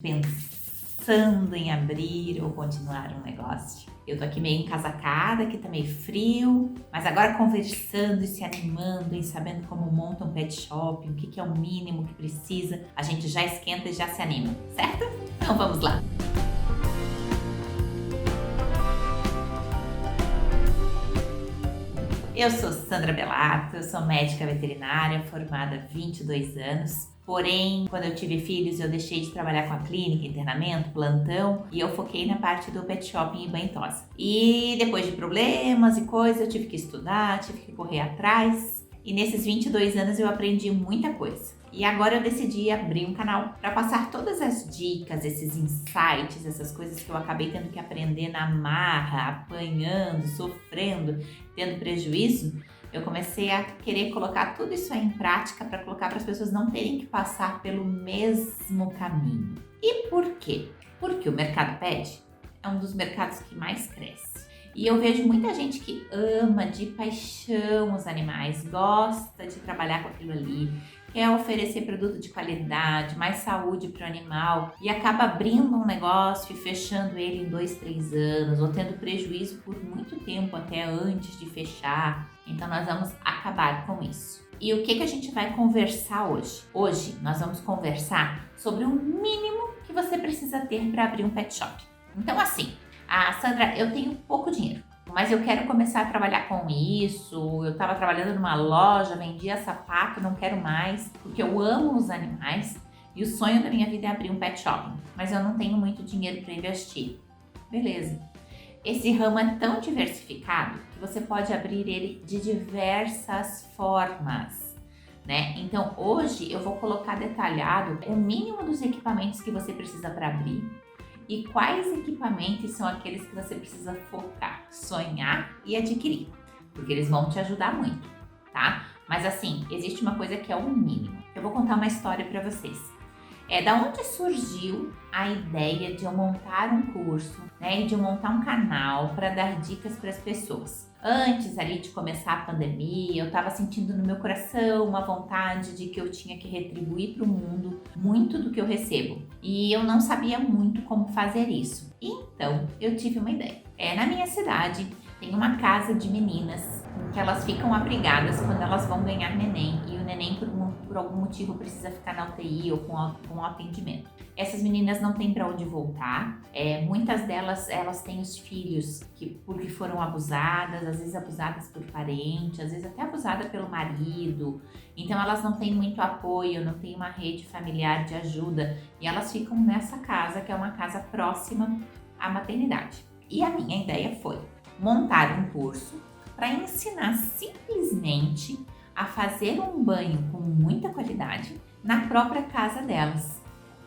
Pensando em abrir ou continuar um negócio? Eu tô aqui meio encasacada, que tá meio frio, mas agora conversando e se animando e sabendo como monta um pet shop, o que é o mínimo que precisa, a gente já esquenta e já se anima, certo? Então vamos lá! Eu sou Sandra Bellato, eu sou médica veterinária, formada há 22 anos. Porém, quando eu tive filhos, eu deixei de trabalhar com a clínica, internamento, plantão, e eu foquei na parte do pet shopping e banho tosa. E depois de problemas e coisas, eu tive que estudar, tive que correr atrás. E nesses 22 anos eu aprendi muita coisa. E agora eu decidi abrir um canal para passar todas as dicas, esses insights, essas coisas que eu acabei tendo que aprender na marra, apanhando, sofrendo, tendo prejuízo. Eu comecei a querer colocar tudo isso aí em prática para colocar para as pessoas não terem que passar pelo mesmo caminho. E por quê? Porque o mercado pet é um dos mercados que mais cresce. E eu vejo muita gente que ama de paixão os animais, gosta de trabalhar com aquilo ali, quer oferecer produto de qualidade, mais saúde para o animal e acaba abrindo um negócio e fechando ele em 2, 3 anos ou tendo prejuízo por muito tempo até antes de fechar. Então nós vamos acabar com isso. E o que a gente vai conversar hoje? Hoje nós vamos conversar sobre o mínimo que você precisa ter para abrir um pet shop. Então assim, Sandra, eu tenho pouco dinheiro, mas eu quero começar a trabalhar com isso. Eu estava trabalhando numa loja, vendia sapato, não quero mais, porque eu amo os animais e o sonho da minha vida é abrir um pet shopping, mas eu não tenho muito dinheiro para investir. Beleza. Esse ramo é tão diversificado que você pode abrir ele de diversas formas, né? Então hoje eu vou colocar detalhado o mínimo dos equipamentos que você precisa para abrir e quais equipamentos são aqueles que você precisa focar, sonhar e adquirir, porque eles vão te ajudar muito, tá? Mas assim, existe uma coisa que é o mínimo. Eu vou contar uma história para vocês. Da onde surgiu a ideia de eu montar um curso, né, e de eu montar um canal para dar dicas para as pessoas? Antes ali de começar a pandemia, eu estava sentindo no meu coração uma vontade de que eu tinha que retribuir para o mundo muito do que eu recebo. E eu não sabia muito como fazer isso. Então, eu tive uma ideia. Na minha cidade tem uma casa de meninas em que elas ficam abrigadas quando elas vão ganhar neném e o neném por algum motivo precisa ficar na UTI ou com atendimento. Essas meninas não têm para onde voltar, muitas delas elas têm os filhos porque foram abusadas, às vezes abusadas por parente, às vezes até abusada pelo marido, então elas não têm muito apoio, não têm uma rede familiar de ajuda e elas ficam nessa casa que é uma casa próxima à maternidade. E a minha ideia foi montar um curso para ensinar simplesmente a fazer um banho com muita qualidade na própria casa delas.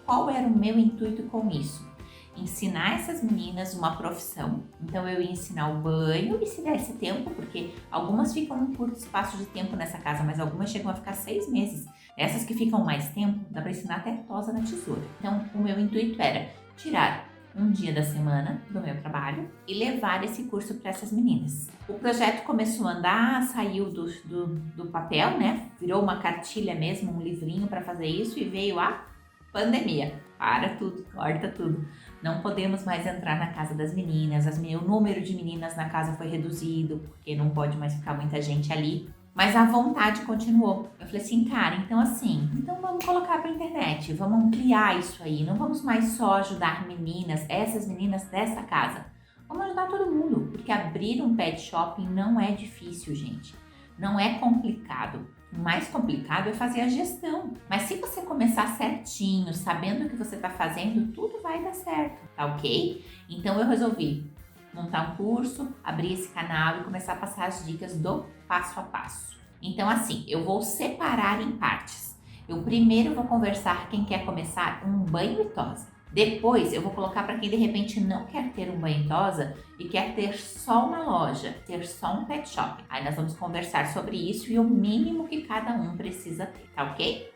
Qual era o meu intuito com isso? Ensinar essas meninas uma profissão. Então eu ia ensinar o banho e se desse tempo, porque algumas ficam um curto espaço de tempo nessa casa, mas algumas chegam a ficar 6 meses. Essas que ficam mais tempo, dá para ensinar até tosa na tesoura. Então o meu intuito era tirar um dia da semana do meu trabalho e levar esse curso para essas meninas. O projeto começou a andar, saiu do papel, né? Virou uma cartilha mesmo, um livrinho para fazer isso e veio a pandemia. Para tudo, corta tudo. Não podemos mais entrar na casa das meninas, o número de meninas na casa foi reduzido, porque não pode mais ficar muita gente ali. Mas a vontade continuou. Eu falei assim, cara, então vamos colocar pra internet, vamos ampliar isso aí. Não vamos mais só ajudar meninas, essas meninas dessa casa. Vamos ajudar todo mundo, porque abrir um pet shopping não é difícil, gente. Não é complicado. O mais complicado é fazer a gestão. Mas se você começar certinho, sabendo o que você tá fazendo, tudo vai dar certo, tá ok? Então eu resolvi montar um curso, abrir esse canal e começar a passar as dicas do passo a passo. Então assim, eu vou separar em partes. Eu primeiro vou conversar quem quer começar um banho e tosa. Depois eu vou colocar para quem de repente não quer ter um banho e tosa e quer ter só uma loja, ter só um pet shop. Aí nós vamos conversar sobre isso e o mínimo que cada um precisa ter, tá ok?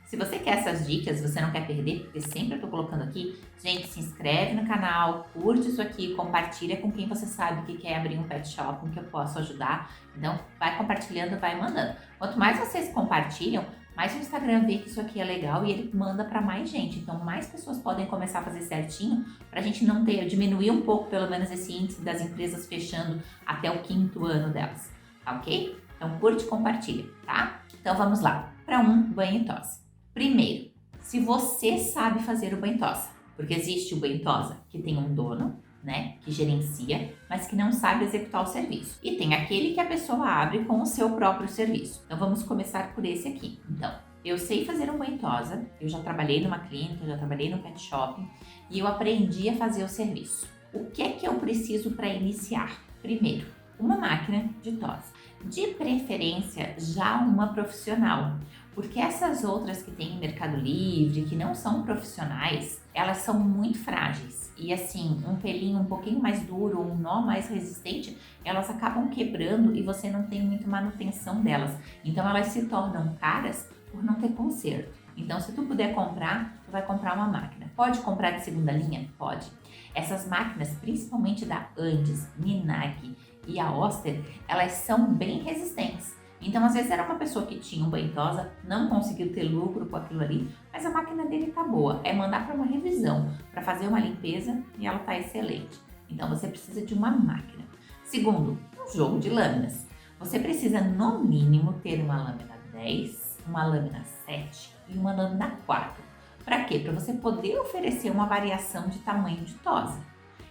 Se você quer essas dicas, você não quer perder, porque sempre eu tô colocando aqui, gente, se inscreve no canal, curte isso aqui, compartilha com quem você sabe que quer abrir um pet shop, que eu posso ajudar. Então, vai compartilhando, vai mandando. Quanto mais vocês compartilham, mas o Instagram vê que isso aqui é legal e ele manda para mais gente. Então, mais pessoas podem começar a fazer certinho para a gente não diminuir um pouco, pelo menos, esse índice das empresas fechando até o 5º ano delas, tá ok? Então, curte e compartilha, tá? Então, vamos lá para um banho e tosa. Primeiro, se você sabe fazer o banho e tosa, porque existe o banho e tosa que tem um dono, né, que gerencia, mas que não sabe executar o serviço. E tem aquele que a pessoa abre com o seu próprio serviço. Então vamos começar por esse aqui. Então, eu sei fazer um banho e tosa, eu já trabalhei numa clínica, já trabalhei no pet shopping e eu aprendi a fazer o serviço. O que é que eu preciso para iniciar? Primeiro, uma máquina de tosa. De preferência, já uma profissional, porque essas outras que tem em Mercado Livre, que não são profissionais, elas são muito frágeis. E assim, um pelinho um pouquinho mais duro, um nó mais resistente, elas acabam quebrando e você não tem muita manutenção delas. Então elas se tornam caras por não ter conserto. Então se tu puder comprar, tu vai comprar uma máquina. Pode comprar de segunda linha? Pode. Essas máquinas, principalmente da Andes, Minag e a Oster, elas são bem resistentes. Então, às vezes era uma pessoa que tinha um banho e tosa, não conseguiu ter lucro com aquilo ali, mas a máquina dele tá boa. É mandar para uma revisão, para fazer uma limpeza e ela tá excelente. Então, você precisa de uma máquina. Segundo, um jogo de lâminas. Você precisa, no mínimo, ter uma lâmina 10, uma lâmina 7 e uma lâmina 4. Para quê? Para você poder oferecer uma variação de tamanho de tosa.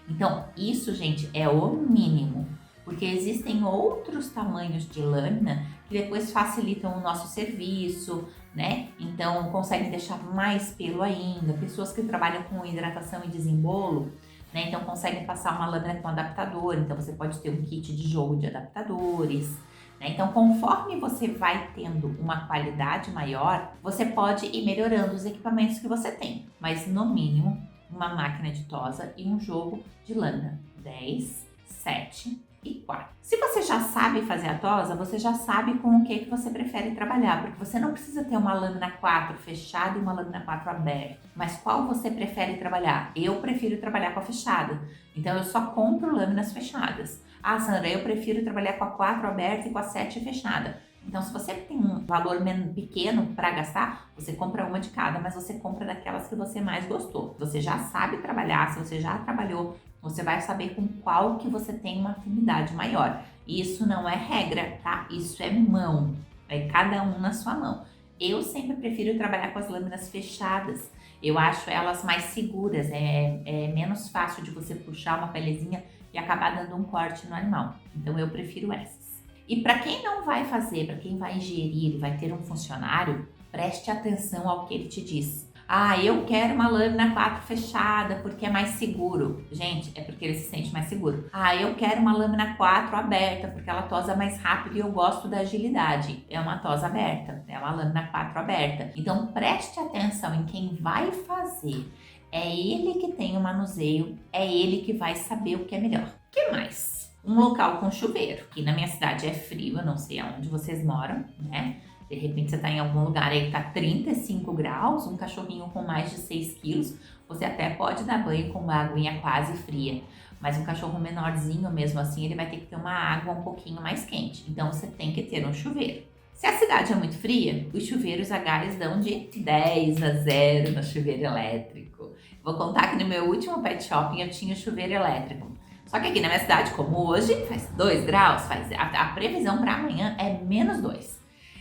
Então, isso, gente, é o mínimo. Porque existem outros tamanhos de lâmina que depois facilitam o nosso serviço, né? Então, conseguem deixar mais pelo ainda. Pessoas que trabalham com hidratação e desembolo, né? Então, conseguem passar uma lâmina com adaptador. Então, você pode ter um kit de jogo de adaptadores, né? Então, conforme você vai tendo uma qualidade maior, você pode ir melhorando os equipamentos que você tem. Mas, no mínimo, uma máquina de tosa e um jogo de lâmina 10, 7 e 4. Se você já sabe fazer a tosa, você já sabe com o que você prefere trabalhar, porque você não precisa ter uma lâmina 4 fechada e uma lâmina 4 aberta. Mas qual você prefere trabalhar? Eu prefiro trabalhar com a fechada, então eu só compro lâminas fechadas. Ah, Sandra, eu prefiro trabalhar com a 4 aberta e com a 7 fechada. Então, se você tem um valor pequeno para gastar, você compra uma de cada, mas você compra daquelas que você mais gostou. Você já sabe trabalhar, se você já trabalhou, você vai saber com qual que você tem uma afinidade maior. Isso não é regra, tá? Isso é mão. É cada um na sua mão. Eu sempre prefiro trabalhar com as lâminas fechadas. Eu acho elas mais seguras, é menos fácil de você puxar uma pelezinha e acabar dando um corte no animal. Então, eu prefiro essas. E para quem não vai fazer, para quem vai gerir, vai ter um funcionário, preste atenção ao que ele te diz. Ah, eu quero uma lâmina 4 fechada porque é mais seguro. Gente, é porque ele se sente mais seguro. Ah, eu quero uma lâmina 4 aberta porque ela tosa mais rápido e eu gosto da agilidade. É uma tosa aberta, é uma lâmina 4 aberta. Então preste atenção em quem vai fazer. É ele que tem o manuseio, é ele que vai saber o que é melhor. O que mais? Um local com chuveiro. Aqui na minha cidade é frio, eu não sei aonde vocês moram, né? De repente você tá em algum lugar aí que tá 35 graus, um cachorrinho com mais de 6 quilos, você até pode dar banho com uma aguinha quase fria. Mas um cachorro menorzinho mesmo assim, ele vai ter que ter uma água um pouquinho mais quente. Então você tem que ter um chuveiro. Se a cidade é muito fria, os chuveiros a gás dão de 10-0 no chuveiro elétrico. Vou contar que no meu último pet shopping eu tinha chuveiro elétrico. Só que aqui na minha cidade, como hoje, faz 2 graus, a previsão para amanhã é -2.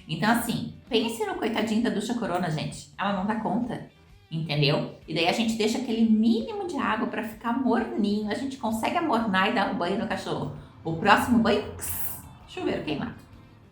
Então, assim, pense no coitadinho da ducha Corona, gente. Ela não dá conta, entendeu? E daí a gente deixa aquele mínimo de água para ficar morninho. A gente consegue amornar e dar um banho no cachorro. O próximo banho, chuveiro queimado,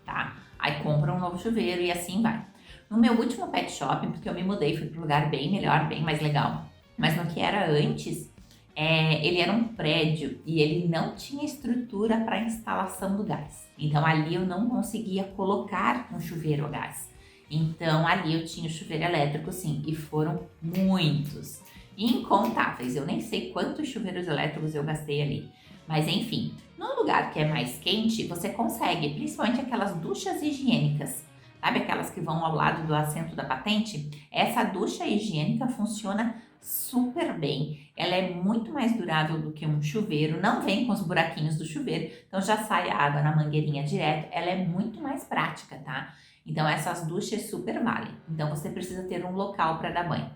tá? Aí compra um novo chuveiro e assim vai. No meu último pet shopping, porque eu me mudei, fui para um lugar bem melhor, bem mais legal. Mas no que era antes... ele era um prédio e ele não tinha estrutura para instalação do gás. Então ali eu não conseguia colocar um chuveiro a gás. Então ali eu tinha o chuveiro elétrico sim, e foram muitos, incontáveis. Eu nem sei quantos chuveiros elétricos eu gastei ali. Mas enfim, num lugar que é mais quente, você consegue, principalmente aquelas duchas higiênicas. Sabe aquelas que vão ao lado do assento da patente? Essa ducha higiênica funciona super bem. Ela é muito mais durável do que um chuveiro, não vem com os buraquinhos do chuveiro, então já sai a água na mangueirinha direto. Ela é muito mais prática, tá? Então essas duchas super valem. Então você precisa ter um local para dar banho.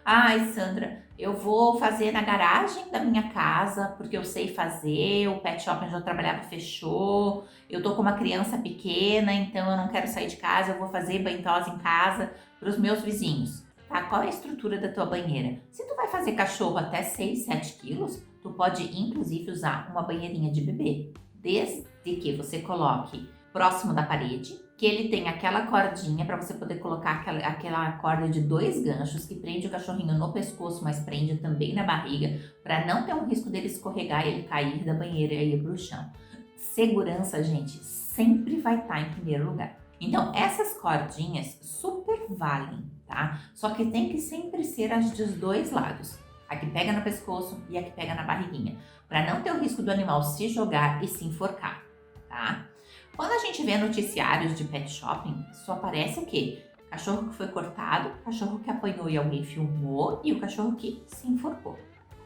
Ai, Sandra, eu vou fazer na garagem da minha casa, porque eu sei fazer, o pet shop onde eu trabalhava fechou, eu tô com uma criança pequena, então eu não quero sair de casa, eu vou fazer banho-tosa em casa para os meus vizinhos. Tá? Qual é a estrutura da tua banheira? Se tu vai fazer cachorro até 6, 7 quilos, tu pode inclusive usar uma banheirinha de bebê, desde que você coloque próximo da parede, que ele tem aquela cordinha para você poder colocar aquela corda de 2 ganchos que prende o cachorrinho no pescoço, mas prende também na barriga, para não ter um risco dele escorregar e ele cair da banheira e ir pro chão. Segurança, gente, sempre vai estar em primeiro lugar. Então, essas cordinhas super valem, tá? Só que tem que sempre ser as dos 2 lados. A que pega no pescoço e a que pega na barriguinha, para não ter o risco do animal se jogar e se enforcar, tá? Quando a gente vê noticiários de pet shopping, só aparece o quê? Cachorro que foi cortado, cachorro que apanhou e alguém filmou e o cachorro que se enforcou.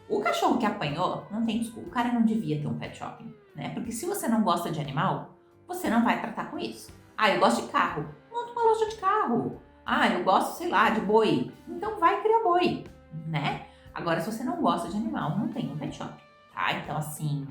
O cachorro que apanhou, não tem desculpa, o cara não devia ter um pet shopping, né? Porque se você não gosta de animal, você não vai tratar com isso. Ah, eu gosto de carro, monta uma loja de carro. Ah, eu gosto, sei lá, de boi, então vai criar boi, né? Agora, se você não gosta de animal, não tem um pet shop, tá? Então, assim,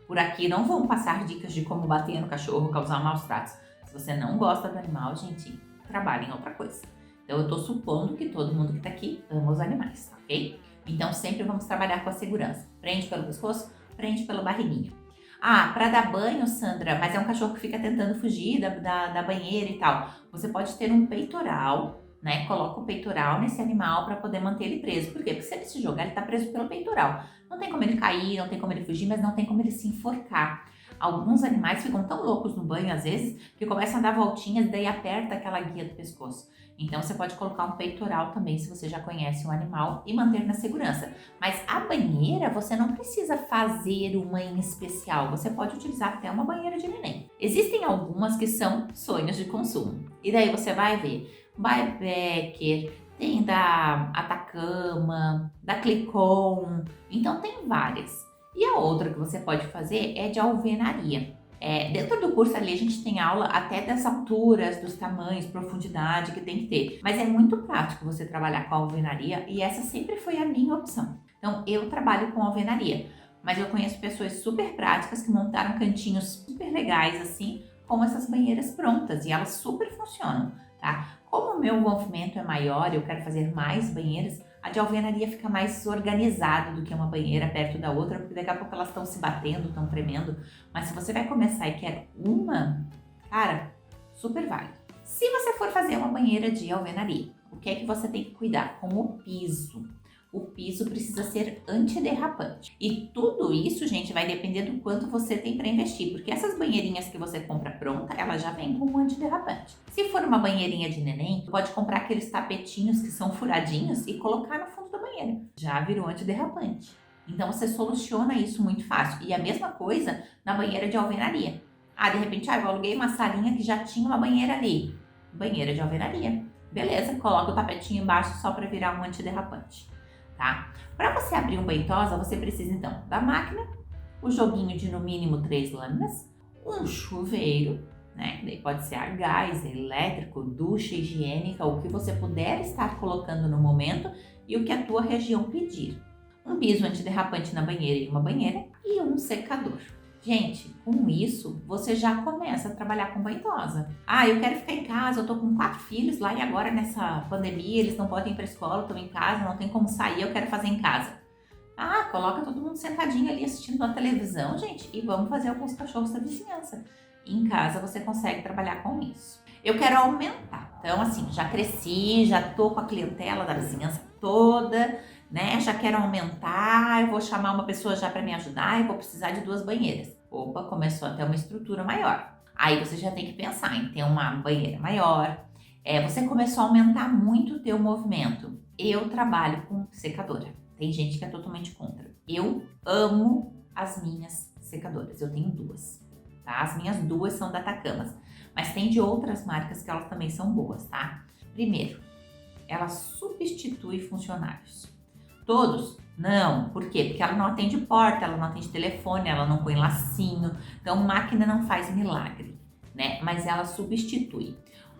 por aqui não vão passar dicas de como bater no cachorro, causar maus tratos. Se você não gosta do animal, gente, trabalhe em outra coisa. Então, eu tô supondo que todo mundo que tá aqui ama os animais, ok? Então, sempre vamos trabalhar com a segurança. Prende pelo pescoço, prende pela barriguinha. Ah, para dar banho, Sandra, mas é um cachorro que fica tentando fugir da banheira e tal. Você pode ter um peitoral, né? Coloca o peitoral nesse animal para poder manter ele preso. Por quê? Porque se ele se jogar, ele tá preso pelo peitoral. Não tem como ele cair, não tem como ele fugir, mas não tem como ele se enforcar. Alguns animais ficam tão loucos no banho, às vezes, que começam a dar voltinhas e daí aperta aquela guia do pescoço. Então, você pode colocar um peitoral também, se você já conhece o animal, e manter na segurança. Mas a banheira, você não precisa fazer uma em especial. Você pode utilizar até uma banheira de neném. Existem algumas que são sonhos de consumo. E daí você vai ver Becker, tem da Atacama, da Clicon, então tem várias. E a outra que você pode fazer é de alvenaria. Dentro do curso ali a gente tem aula até das alturas, dos tamanhos, profundidade que tem que ter. Mas é muito prático você trabalhar com a alvenaria e essa sempre foi a minha opção. Então eu trabalho com alvenaria, mas eu conheço pessoas super práticas que montaram cantinhos super legais assim, com essas banheiras prontas e elas super funcionam, tá? Como o meu movimento é maior e eu quero fazer mais banheiras, a de alvenaria fica mais organizada do que uma banheira perto da outra, porque daqui a pouco elas estão se batendo, estão tremendo. Mas se você vai começar e quer uma, cara, super vale. Se você for fazer uma banheira de alvenaria, o que é que você tem que cuidar? Com o piso. O piso precisa ser antiderrapante. E tudo isso, gente, vai depender do quanto você tem para investir, porque essas banheirinhas que você compra pronta, ela já vem com um antiderrapante. Se for uma banheirinha de neném, tu pode comprar aqueles tapetinhos que são furadinhos e colocar no fundo da banheira. Já virou antiderrapante. Então você soluciona isso muito fácil. E a mesma coisa na banheira de alvenaria. Ah, de repente, eu aluguei uma salinha que já tinha uma banheira ali. Banheira de alvenaria. Beleza, coloca o tapetinho embaixo só para virar um antiderrapante. Tá? Para você abrir um banho-tosa, você precisa então da máquina, o joguinho de no mínimo 3 lâminas, um chuveiro, né? Daí pode ser a gás, elétrico, ducha higiênica, o que você puder estar colocando no momento e o que a tua região pedir. Um piso antiderrapante na banheira e uma banheira e um secador. Gente, com isso, você já começa a trabalhar com banho-tosa. Ah, eu quero ficar em casa, eu tô com 4 filhos lá e agora nessa pandemia eles não podem ir pra escola, estão em casa, não tem como sair, eu quero fazer em casa. Ah, coloca todo mundo sentadinho ali assistindo a televisão, gente, e vamos fazer alguns cachorros da vizinhança. Em casa você consegue trabalhar com isso. Eu quero aumentar. Então, assim, já cresci, já tô com a clientela da vizinhança toda, né? Já quero aumentar, eu vou chamar uma pessoa já para me ajudar e vou precisar de 2 banheiras. Opa, começou a ter uma estrutura maior. Aí você já tem que pensar em ter uma banheira maior. Você começou a aumentar muito o teu movimento. Eu trabalho com secadora. Tem gente que é totalmente contra. Eu amo as minhas secadoras. Eu tenho 2, tá? As minhas 2 são da Atacama, mas tem de outras marcas que elas também são boas, tá? Primeiro, ela substitui funcionários. Todos? Não. Por quê? Porque ela não atende porta, ela não atende telefone, ela não põe lacinho. Então, máquina não faz milagre, né? Mas ela substitui.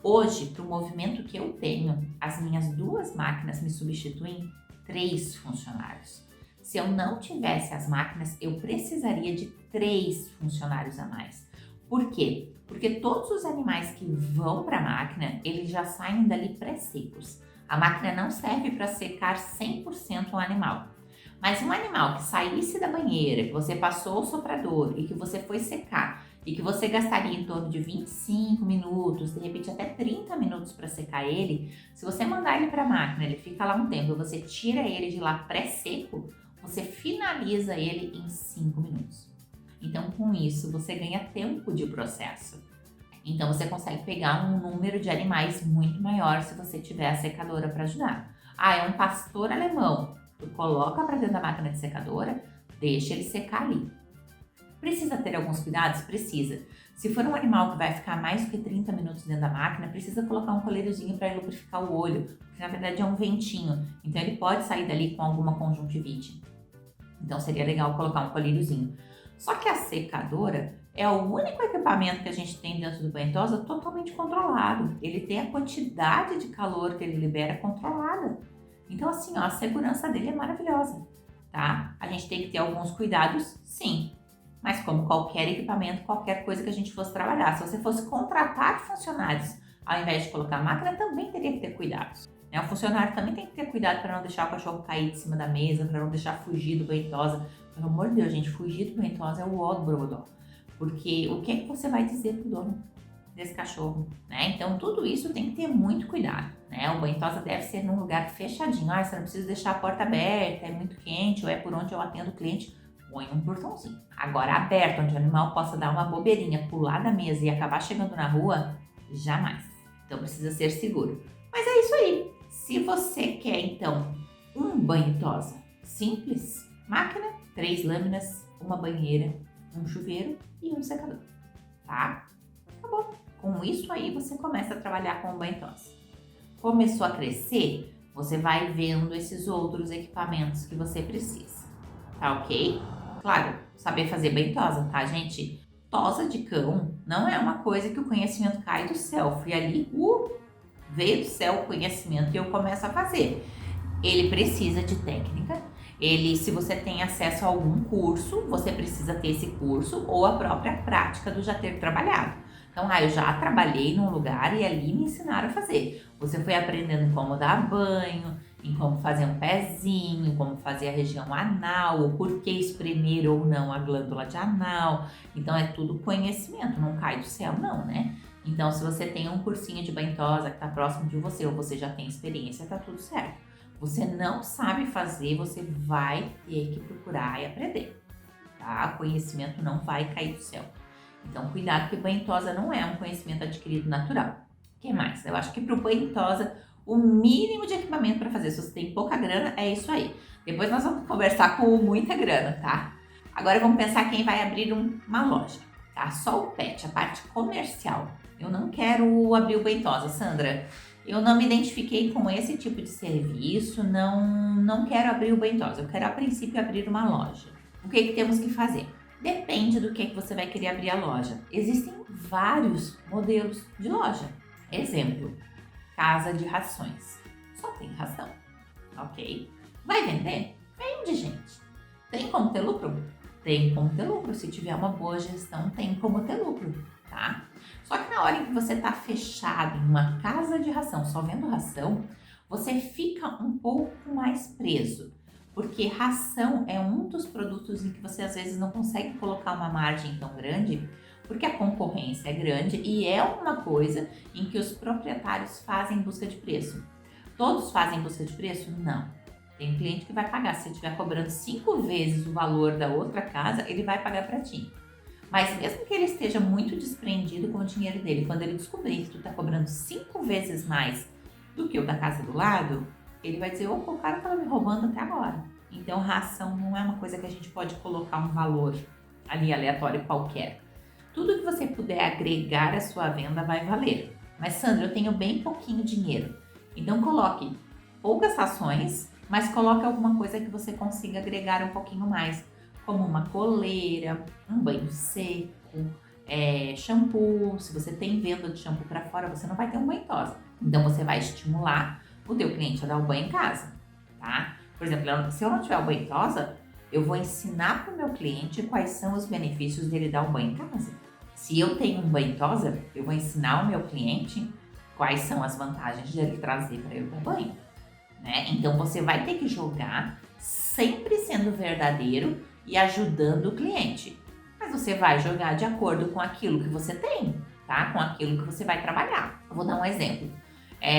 Hoje, para o movimento que eu tenho, as minhas 2 máquinas me substituem 3 funcionários. Se eu não tivesse as máquinas, eu precisaria de 3 funcionários a mais. Por quê? Porque todos os animais que vão para a máquina, eles já saem dali pré-secos. A máquina não serve para secar 100% o animal. Mas um animal que saísse da banheira, que você passou o soprador e que você foi secar e que você gastaria em torno de 25 minutos, de repente até 30 minutos para secar ele, se você mandar ele para a máquina, ele fica lá um tempo e você tira ele de lá pré-seco, você finaliza ele em 5 minutos. Então, com isso, você ganha tempo de processo. Então, você consegue pegar um número de animais muito maior se você tiver a secadora para ajudar. Ah, é um pastor alemão. Tu coloca para dentro da máquina de secadora, deixa ele secar ali. Precisa ter alguns cuidados? Precisa. Se for um animal que vai ficar mais do que 30 minutos dentro da máquina, precisa colocar um coleirozinho para lubrificar o olho, porque na verdade é um ventinho, então ele pode sair dali com alguma conjuntivite. Então seria legal colocar um coleirozinho. Só que a secadora é o único equipamento que a gente tem dentro do banho tosa totalmente controlado. Ele tem a quantidade de calor que ele libera controlada. Então assim, ó, a segurança dele é maravilhosa, tá? A gente tem que ter alguns cuidados, sim. Mas como qualquer equipamento, qualquer coisa que a gente fosse trabalhar, se você fosse contratar funcionários, ao invés de colocar a máquina, também teria que ter cuidados. O funcionário também tem que ter cuidado para não deixar o cachorro cair de cima da mesa, para não deixar fugir do banho tosa. Pelo amor de Deus, gente, fugir do banho tosa é o ó do brogodó. Porque o que é que você vai dizer pro dono desse cachorro, né? Então, tudo isso tem que ter muito cuidado, né? O banho tosa deve ser num lugar fechadinho. Ah, você não precisa deixar a porta aberta, é muito quente, ou é por onde eu atendo o cliente. Põe um portãozinho. Agora, aberto, onde o animal possa dar uma bobeirinha, pular da mesa e acabar chegando na rua, jamais. Então, precisa ser seguro. Mas é isso aí. Se você quer, então, um banho tosa simples, máquina, 3 lâminas, uma banheira, um chuveiro e um secador, tá? Acabou. Com isso aí, você começa a trabalhar com o banho tosa. Começou a crescer, você vai vendo esses outros equipamentos que você precisa, tá ok? Claro, saber fazer banho tosa, tá, gente? Tosa de cão não é uma coisa que o conhecimento cai do céu. Fui ali, veio do céu o conhecimento e eu começo a fazer. Ele precisa de técnica. Se você tem acesso a algum curso, você precisa ter esse curso ou a própria prática do já ter trabalhado. Então, eu já trabalhei num lugar e ali me ensinaram a fazer. Você foi aprendendo em como dar banho, em como fazer um pezinho, como fazer a região anal, o porquê espremer ou não a glândula de anal. Então, é tudo conhecimento, não cai do céu não, né? Então, se você tem um cursinho de banho tosa que está próximo de você ou você já tem experiência, tá tudo certo. Você não sabe fazer, você vai ter que procurar e aprender, tá? Conhecimento não vai cair do céu. Então, cuidado que banho tosa não é um conhecimento adquirido natural. O que mais? Eu acho que para o banho tosa, o mínimo de equipamento para fazer, se você tem pouca grana, é isso aí. Depois nós vamos conversar com muita grana, tá? Agora vamos pensar quem vai abrir uma loja, tá? Só o pet, a parte comercial. Eu não quero abrir o banho tosa, Sandra. Eu não me identifiquei com esse tipo de serviço, não quero abrir o banho tosa. Eu quero, a princípio, abrir uma loja. O que temos que fazer? Depende do que você vai querer abrir a loja. Existem vários modelos de loja. Exemplo, casa de rações. Só tem ração, ok? Vai vender? Vende, gente. Tem como ter lucro? Tem como ter lucro. Se tiver uma boa gestão, tem como ter lucro, tá? Só que na hora em que você está fechado em uma casa de ração, só vendo ração, você fica um pouco mais preso. Porque ração é um dos produtos em que você às vezes não consegue colocar uma margem tão grande, porque a concorrência é grande e é uma coisa em que os proprietários fazem busca de preço. Todos fazem busca de preço? Não. Tem cliente que vai pagar. Se você estiver cobrando 5 vezes o valor da outra casa, ele vai pagar para ti. Mas mesmo que ele esteja muito desprendido com o dinheiro dele, quando ele descobrir que tu está cobrando 5 vezes mais do que o da casa do lado, ele vai dizer, opa, o cara estava me roubando até agora. Então, ração não é uma coisa que a gente pode colocar um valor ali aleatório qualquer. Tudo que você puder agregar à sua venda vai valer. Mas, Sandra, eu tenho bem pouquinho dinheiro. Então, coloque poucas rações, mas coloque alguma coisa que você consiga agregar um pouquinho mais, como uma coleira, um banho seco, shampoo. Se você tem venda de shampoo para fora, você não vai ter um banho tosa. Então você vai estimular o teu cliente a dar o banho em casa, tá? Por exemplo, se eu não tiver o banho tosa, eu vou ensinar para o meu cliente quais são os benefícios dele dar o banho em casa. Se eu tenho um banho tosa, eu vou ensinar o meu cliente quais são as vantagens dele trazer para eu dar banho, né? Então você vai ter que jogar sempre sendo verdadeiro e ajudando o cliente. Mas você vai jogar de acordo com aquilo que você tem, tá? Com aquilo que você vai trabalhar. Eu vou dar um exemplo.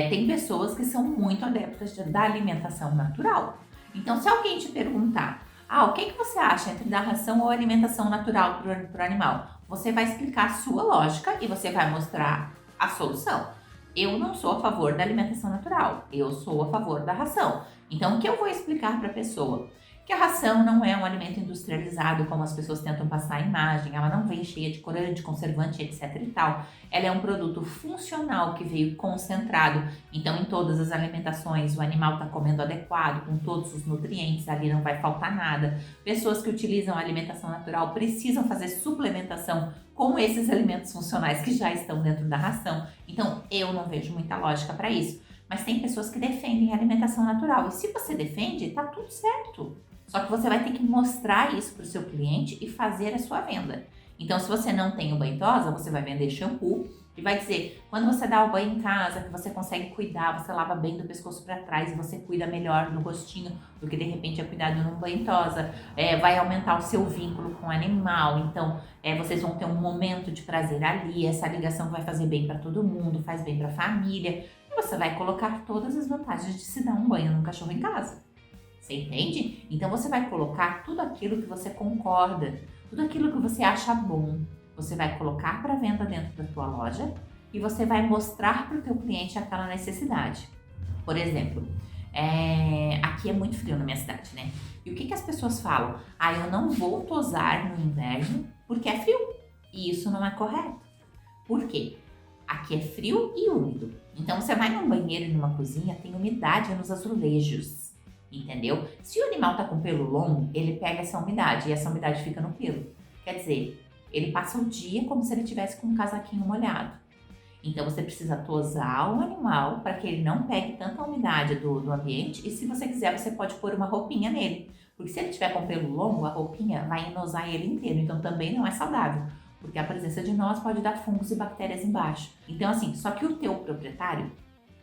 Tem pessoas que são muito adeptas da alimentação natural. Então, se alguém te perguntar, o que você acha entre dar ração ou alimentação natural para o animal? Você vai explicar a sua lógica e você vai mostrar a solução. Eu não sou a favor da alimentação natural, eu sou a favor da ração. Então, o que eu vou explicar para a pessoa? Que a ração não é um alimento industrializado, como as pessoas tentam passar a imagem, ela não vem cheia de corante, conservante, etc e tal. Ela é um produto funcional que veio concentrado, então em todas as alimentações o animal está comendo adequado, com todos os nutrientes, ali não vai faltar nada. Pessoas que utilizam a alimentação natural precisam fazer suplementação com esses alimentos funcionais que já estão dentro da ração. Então eu não vejo muita lógica para isso. Mas tem pessoas que defendem a alimentação natural. E se você defende, tá tudo certo. Só que você vai ter que mostrar isso para o seu cliente e fazer a sua venda. Então, se você não tem o banho tosa, você vai vender shampoo e vai dizer, quando você dá o banho em casa, que você consegue cuidar, você lava bem do pescoço para trás e você cuida melhor do rostinho do que de repente é cuidado num banho tosa. Vai aumentar o seu vínculo com o animal. Então, vocês vão ter um momento de prazer ali, essa ligação vai fazer bem para todo mundo, faz bem para a família. E você vai colocar todas as vantagens de se dar um banho num cachorro em casa. Você entende? Então você vai colocar tudo aquilo que você concorda, tudo aquilo que você acha bom. Você vai colocar para venda dentro da tua loja e você vai mostrar para o teu cliente aquela necessidade. Por exemplo, aqui é muito frio na minha cidade, né? E o que as pessoas falam? Eu não vou tosar no inverno porque é frio. E isso não é correto. Por quê? Aqui é frio e úmido. Então você vai num banheiro e numa cozinha, tem umidade nos azulejos. Entendeu? Se o animal tá com pelo longo, ele pega essa umidade e essa umidade fica no pelo. Quer dizer, ele passa o dia como se ele tivesse com um casaquinho molhado. Então você precisa tosar o animal para que ele não pegue tanta umidade do ambiente e se você quiser você pode pôr uma roupinha nele. Porque se ele tiver com pelo longo, a roupinha vai enosar ele inteiro, então também não é saudável. Porque a presença de nós pode dar fungos e bactérias embaixo. Então assim, só que o teu proprietário,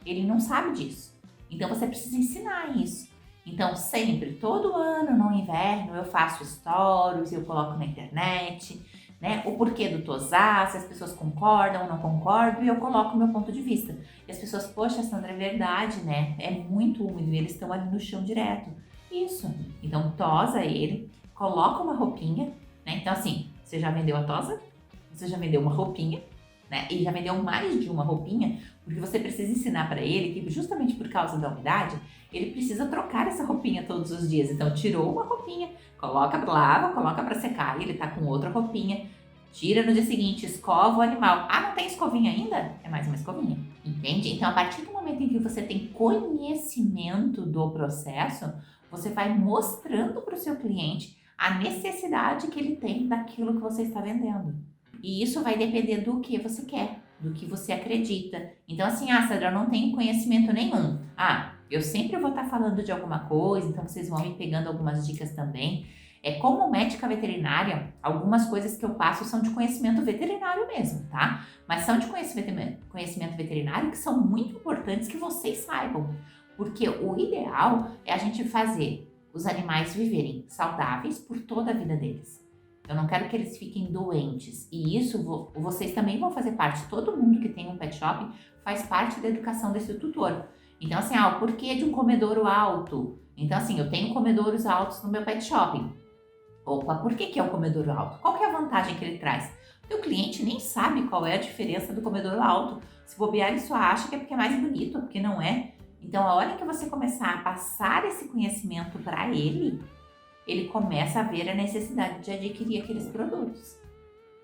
ele não sabe disso. Então você precisa ensinar isso. Então, sempre, todo ano, no inverno, eu faço stories, eu coloco na internet, né? O porquê do tosar, se as pessoas concordam ou não concordam, e eu coloco o meu ponto de vista. E as pessoas, poxa, Sandra, é verdade, né? É muito úmido e eles estão ali no chão direto. Isso. Então, tosa ele, coloca uma roupinha, né? Então, assim, você já vendeu a tosa, você já vendeu uma roupinha, né? E já vendeu mais de uma roupinha, porque você precisa ensinar para ele que justamente por causa da umidade, ele precisa trocar essa roupinha todos os dias. Então, tirou uma roupinha, lava, coloca para secar, e ele tá com outra roupinha, tira no dia seguinte, escova o animal. Não tem escovinha ainda? É mais uma escovinha, entende? Então, a partir do momento em que você tem conhecimento do processo, você vai mostrando para o seu cliente a necessidade que ele tem daquilo que você está vendendo. E isso vai depender do que você quer, do que você acredita. Então assim, Sandra, eu não tenho conhecimento nenhum. Eu sempre vou estar falando de alguma coisa, então vocês vão me pegando algumas dicas também. Como médica veterinária, algumas coisas que eu passo são de conhecimento veterinário mesmo, tá? Mas são de conhecimento veterinário que são muito importantes que vocês saibam. Porque o ideal é a gente fazer os animais viverem saudáveis por toda a vida deles. Eu não quero que eles fiquem doentes. E isso vocês também vão fazer parte. Todo mundo que tem um pet shop faz parte da educação desse tutor. Então assim, o porquê de um comedouro alto? Então assim, eu tenho comedouros altos no meu pet shopping. Opa, por que é o comedouro alto? Qual que é a vantagem que ele traz? O cliente nem sabe qual é a diferença do comedouro alto. Se bobear, ele só acha que é porque é mais bonito, porque não é. Então a hora que você começar a passar esse conhecimento para ele começa a ver a necessidade de adquirir aqueles produtos.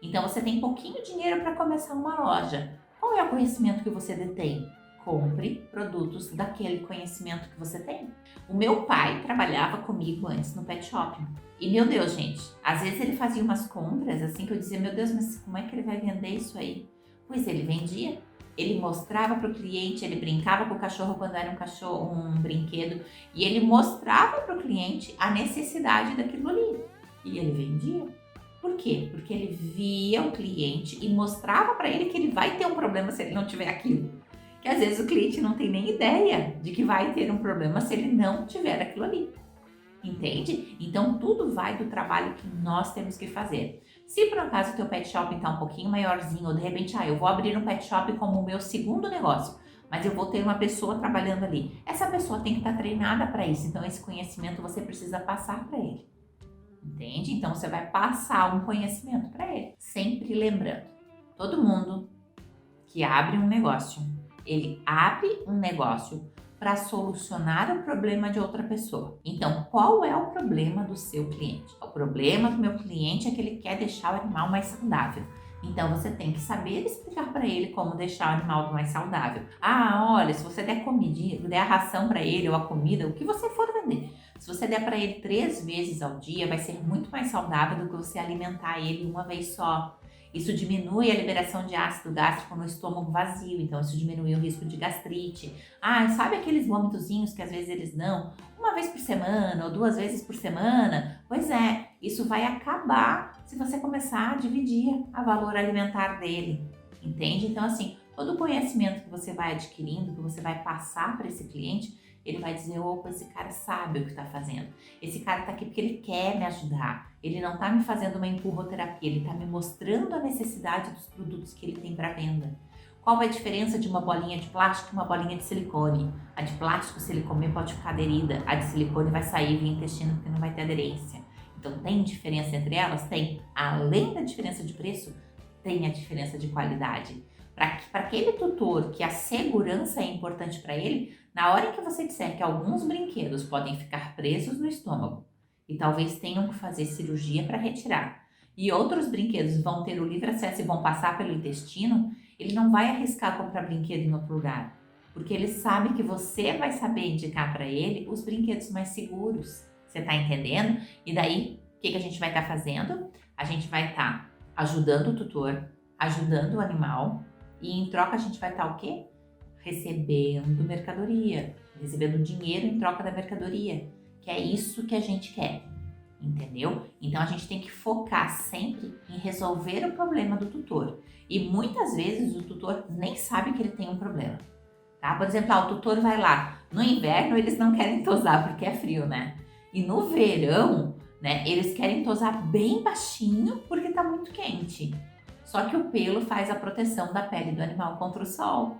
Então você tem pouquinho dinheiro para começar uma loja. Qual é o conhecimento que você detém? compre produtos daquele conhecimento que você tem. O meu pai trabalhava comigo antes no pet shop. E, meu Deus, gente, às vezes ele fazia umas compras assim que eu dizia, meu Deus, mas como é que ele vai vender isso aí? Pois ele vendia. Ele mostrava para o cliente, ele brincava com o cachorro quando era um brinquedo, e ele mostrava para o cliente a necessidade daquilo ali. E ele vendia. Por quê? Porque ele via o cliente e mostrava para ele que ele vai ter um problema se ele não tiver aquilo. Que às vezes o cliente não tem nem ideia de que vai ter um problema se ele não tiver aquilo ali. Entende? Então tudo vai do trabalho que nós temos que fazer. Se por acaso o teu pet shop está um pouquinho maiorzinho, ou de repente, eu vou abrir um pet shop como o meu segundo negócio, mas eu vou ter uma pessoa trabalhando ali. Essa pessoa tem que estar treinada para isso, então esse conhecimento você precisa passar para ele. Entende? Então você vai passar um conhecimento para ele. Sempre lembrando, todo mundo que abre um negócio, ele abre um negócio para solucionar o problema de outra pessoa. Então, qual é o problema do seu cliente? O problema do meu cliente é que ele quer deixar o animal mais saudável. Então, você tem que saber explicar para ele como deixar o animal mais saudável. Olha, se você der comida, der a ração para ele ou a comida, o que você for vender, se você der para ele 3 vezes ao dia, vai ser muito mais saudável do que você alimentar ele uma vez só. Isso diminui a liberação de ácido gástrico no estômago vazio, então isso diminui o risco de gastrite. Sabe aqueles vômitozinhos que às vezes eles dão? Uma vez por semana ou 2 vezes por semana? Pois é, isso vai acabar se você começar a dividir a valor alimentar dele, entende? Então assim, todo o conhecimento que você vai adquirindo, que você vai passar para esse cliente, ele vai dizer, opa, esse cara sabe o que está fazendo. Esse cara está aqui porque ele quer me ajudar. Ele não está me fazendo uma empurroterapia, ele está me mostrando a necessidade dos produtos que ele tem para venda. Qual é a diferença de uma bolinha de plástico e uma bolinha de silicone? A de plástico, se ele comer, pode ficar aderida. A de silicone vai sair via intestino porque não vai ter aderência. Então, tem diferença entre elas? Tem. Além da diferença de preço, tem a diferença de qualidade. Para aquele tutor que a segurança é importante para ele, na hora em que você disser que alguns brinquedos podem ficar presos no estômago e talvez tenham que fazer cirurgia para retirar, e outros brinquedos vão ter o livre acesso e vão passar pelo intestino, ele não vai arriscar comprar brinquedo em outro lugar, porque ele sabe que você vai saber indicar para ele os brinquedos mais seguros. Você está entendendo? E daí, o que a gente vai estar fazendo? A gente vai estar ajudando o tutor, ajudando o animal, e em troca a gente vai estar o quê? Recebendo mercadoria, recebendo dinheiro em troca da mercadoria, que é isso que a gente quer, entendeu? Então a gente tem que focar sempre em resolver o problema do tutor. E muitas vezes o tutor nem sabe que ele tem um problema, tá? Por exemplo, o tutor vai lá, no inverno eles não querem tosar porque é frio, né? E no verão, né, eles querem tosar bem baixinho porque tá muito quente. Só que o pelo faz a proteção da pele do animal contra o sol.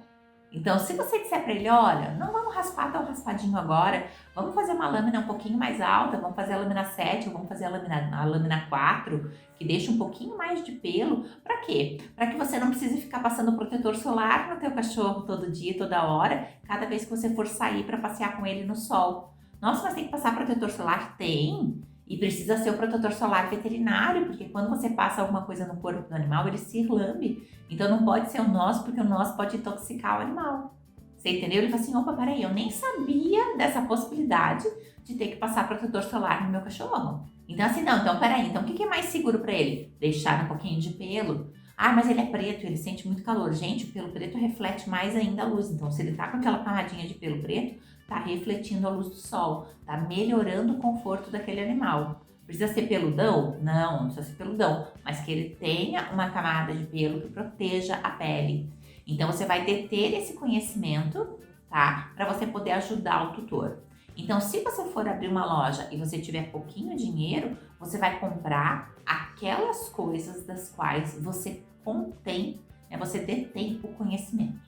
Então, se você disser para ele, olha, não vamos raspar tão raspadinho agora, vamos fazer uma lâmina um pouquinho mais alta, vamos fazer a lâmina 7 ou vamos fazer a lâmina 4, que deixa um pouquinho mais de pelo. Para quê? Para que você não precise ficar passando protetor solar no teu cachorro todo dia, toda hora, cada vez que você for sair para passear com ele no sol. Nossa, mas tem que passar protetor solar? Tem! E precisa ser o protetor solar veterinário, porque quando você passa alguma coisa no corpo do animal, ele se lambe. Então não pode ser o nosso, porque o nosso pode intoxicar o animal. Você entendeu? Ele fala assim, opa, peraí, eu nem sabia dessa possibilidade de ter que passar protetor solar no meu cachorro. Então assim, não, então peraí, então o que é mais seguro para ele? Deixar um pouquinho de pelo. Mas ele é preto, ele sente muito calor. Gente, o pelo preto reflete mais ainda a luz. Então se ele tá com aquela camadinha de pelo preto, tá refletindo a luz do sol, tá melhorando o conforto daquele animal. Precisa ser peludão? Não precisa ser peludão, mas que ele tenha uma camada de pelo que proteja a pele. Então você vai deter esse conhecimento, tá? Para você poder ajudar o tutor. Então, se você for abrir uma loja e você tiver pouquinho dinheiro, você vai comprar aquelas coisas das quais você contém, você detém o conhecimento,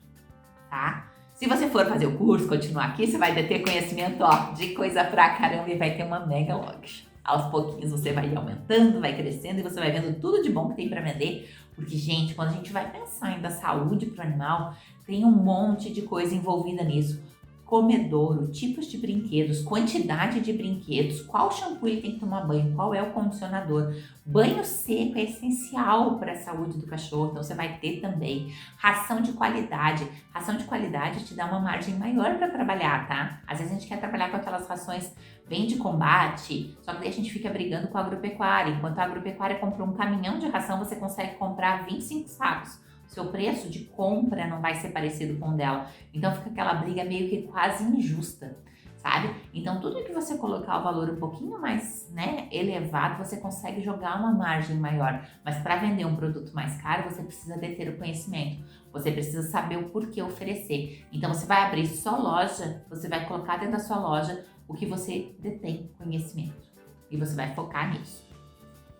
tá? Se você for fazer o curso, continuar aqui, você vai ter conhecimento de coisa pra caramba e vai ter uma mega loja. Aos pouquinhos você vai aumentando, vai crescendo e você vai vendo tudo de bom que tem pra vender. Porque, gente, quando a gente vai pensar em dar saúde pro animal, tem um monte de coisa envolvida nisso. comedouro, tipos de brinquedos, quantidade de brinquedos, qual shampoo ele tem que tomar banho, qual é o condicionador. Banho seco é essencial para a saúde do cachorro, então você vai ter também. Ração de qualidade. Ração de qualidade te dá uma margem maior para trabalhar, tá? Às vezes a gente quer trabalhar com aquelas rações bem de combate, só que daí a gente fica brigando com a agropecuária. Enquanto a agropecuária comprou um caminhão de ração, você consegue comprar 25 sacos. Seu preço de compra não vai ser parecido com o dela. Então fica aquela briga meio que quase injusta, sabe? Então tudo que você colocar o valor um pouquinho mais, né, elevado, você consegue jogar uma margem maior. Mas para vender um produto mais caro, você precisa de ter o conhecimento. Você precisa saber o porquê oferecer. Então você vai abrir sua loja, você vai colocar dentro da sua loja o que você detém conhecimento. E você vai focar nisso.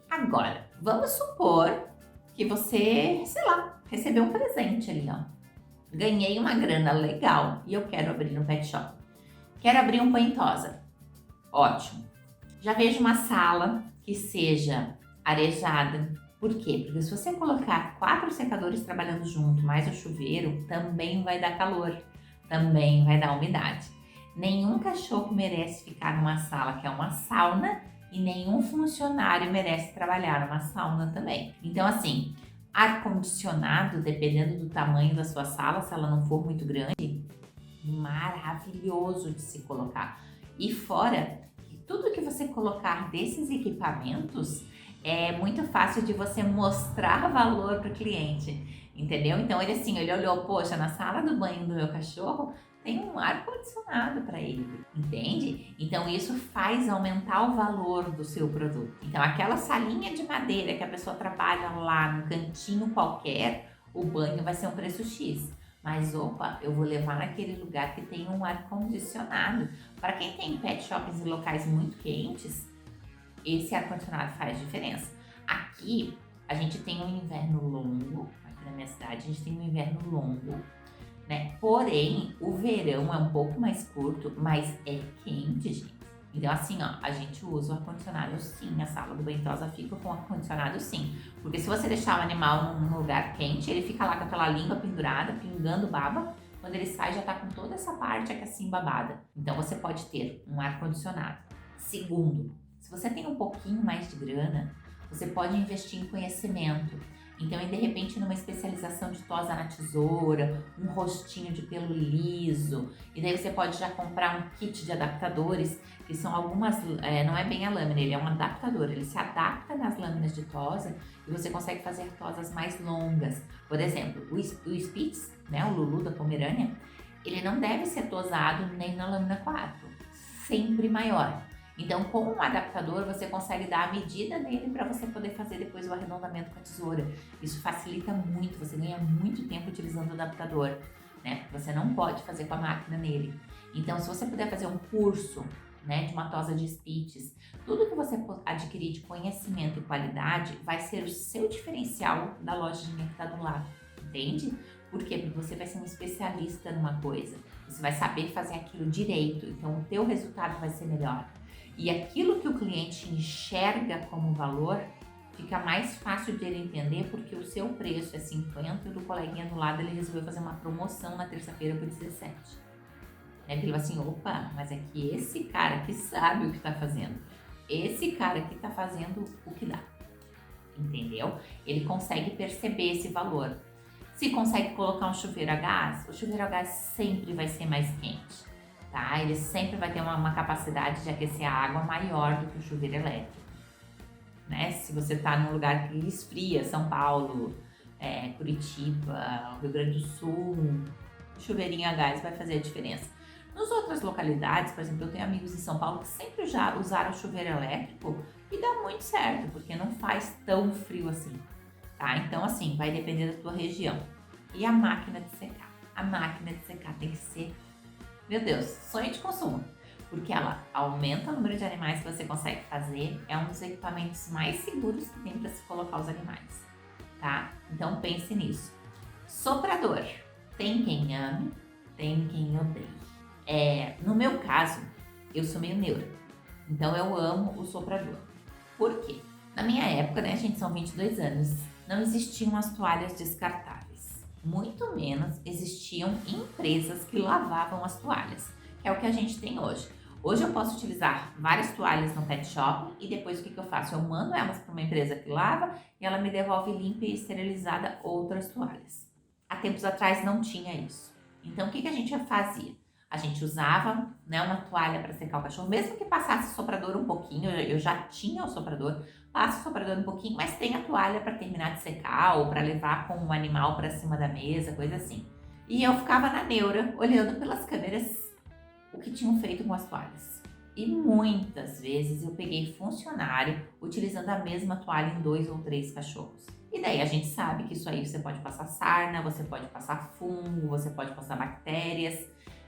Agora, vamos supor que você, sei lá, recebeu um presente ali, ó. Ganhei uma grana legal e eu quero abrir um pet shop. Quero abrir um banho-tosa. Ótimo. Já vejo uma sala que seja arejada. Por quê? Porque se você colocar 4 secadores trabalhando junto, mais o chuveiro, também vai dar calor, também vai dar umidade. Nenhum cachorro merece ficar numa sala que é uma sauna e nenhum funcionário merece trabalhar numa sauna também. Então, assim, ar-condicionado, dependendo do tamanho da sua sala, se ela não for muito grande, maravilhoso de se colocar. E fora, tudo que você colocar desses equipamentos é muito fácil de você mostrar valor para o cliente, entendeu? Então ele olhou, poxa, na sala do banho do meu cachorro tem um ar-condicionado para ele, entende? Então isso faz aumentar o valor do seu produto. Então aquela salinha de madeira que a pessoa trabalha lá no cantinho qualquer, o banho vai ser um preço X. Mas opa, eu vou levar naquele lugar que tem um ar-condicionado. Para quem tem pet shops em locais muito quentes, esse ar-condicionado faz diferença. Aqui a gente tem um inverno longo, aqui na minha cidade a gente tem um inverno longo, né? Porém, o verão é um pouco mais curto, mas é quente, gente. Então, assim, ó, a gente usa o ar-condicionado sim, a sala do banho-tosa fica com o ar-condicionado sim. Porque se você deixar o animal num lugar quente, ele fica lá com aquela língua pendurada, pingando baba. Quando ele sai, já tá com toda essa parte aqui assim babada. Então, você pode ter um ar-condicionado. Segundo, se você tem um pouquinho mais de grana, você pode investir em conhecimento. Então, de repente, numa especialização de tosa na tesoura, um rostinho de pelo liso, e daí você pode já comprar um kit de adaptadores, que são algumas, não é bem a lâmina, ele é um adaptador, ele se adapta nas lâminas de tosa e você consegue fazer tosas mais longas. Por exemplo, o Spitz, né, o Lulu da Pomerânia, ele não deve ser tosado nem na lâmina 4, sempre maior. Então, com um adaptador, você consegue dar a medida nele para você poder fazer depois o arredondamento com a tesoura. Isso facilita muito, você ganha muito tempo utilizando o adaptador, né? Você não pode fazer com a máquina nele. Então, se você puder fazer um curso, né, de uma tosa de Spitz, tudo que você adquirir de conhecimento e qualidade vai ser o seu diferencial da lojinha que está do lado, entende? Por quê? Porque você vai ser um especialista numa coisa, você vai saber fazer aquilo direito, então o teu resultado vai ser melhor. E aquilo que o cliente enxerga como valor, fica mais fácil de ele entender porque o seu preço é 50 e o do coleguinha do lado ele resolveu fazer uma promoção na terça-feira por 17. Ele vai assim, opa, mas é que esse cara que sabe o que está fazendo, esse cara que está fazendo o que dá, entendeu? Ele consegue perceber esse valor. Se consegue colocar um chuveiro a gás, o chuveiro a gás sempre vai ser mais quente. Tá? Ele sempre vai ter uma capacidade de aquecer a água maior do que o chuveiro elétrico, né? Se você está num lugar que esfria, São Paulo, Curitiba, Rio Grande do Sul, o chuveirinho a gás vai fazer a diferença. Nas outras localidades, por exemplo, eu tenho amigos em São Paulo que sempre já usaram chuveiro elétrico e dá muito certo, porque não faz tão frio assim, tá? Então, assim, vai depender da tua região. E a máquina de secar? A máquina de secar tem que ser, meu Deus, sonho de consumo, porque ela aumenta o número de animais que você consegue fazer, é um dos equipamentos mais seguros que tem para se colocar os animais, tá? Então pense nisso. Soprador, tem quem ame, tem quem odeie. No meu caso, eu sou meio neutra, então eu amo o soprador. Por quê? Na minha época, né, gente, são 22 anos, não existiam as toalhas descartáveis. muito menos existiam empresas que lavavam as toalhas, que é o que a gente tem hoje. Hoje eu posso utilizar várias toalhas no pet shop e depois o que eu faço? Eu mando elas para uma empresa que lava e ela me devolve limpa e esterilizada outras toalhas. Há tempos atrás não tinha isso. Então o que a gente fazia? A gente usava, né, uma toalha para secar o cachorro, mesmo que passasse o soprador um pouquinho, eu já tinha o soprador, passa o soprador um pouquinho, mas tem a toalha para terminar de secar ou para levar com o animal para cima da mesa, coisa assim. E eu ficava na neura, olhando pelas câmeras o que tinham feito com as toalhas. E muitas vezes eu peguei funcionário utilizando a mesma toalha em 2 ou 3 cachorros. E daí a gente sabe que isso aí você pode passar sarna, você pode passar fungo, você pode passar bactérias,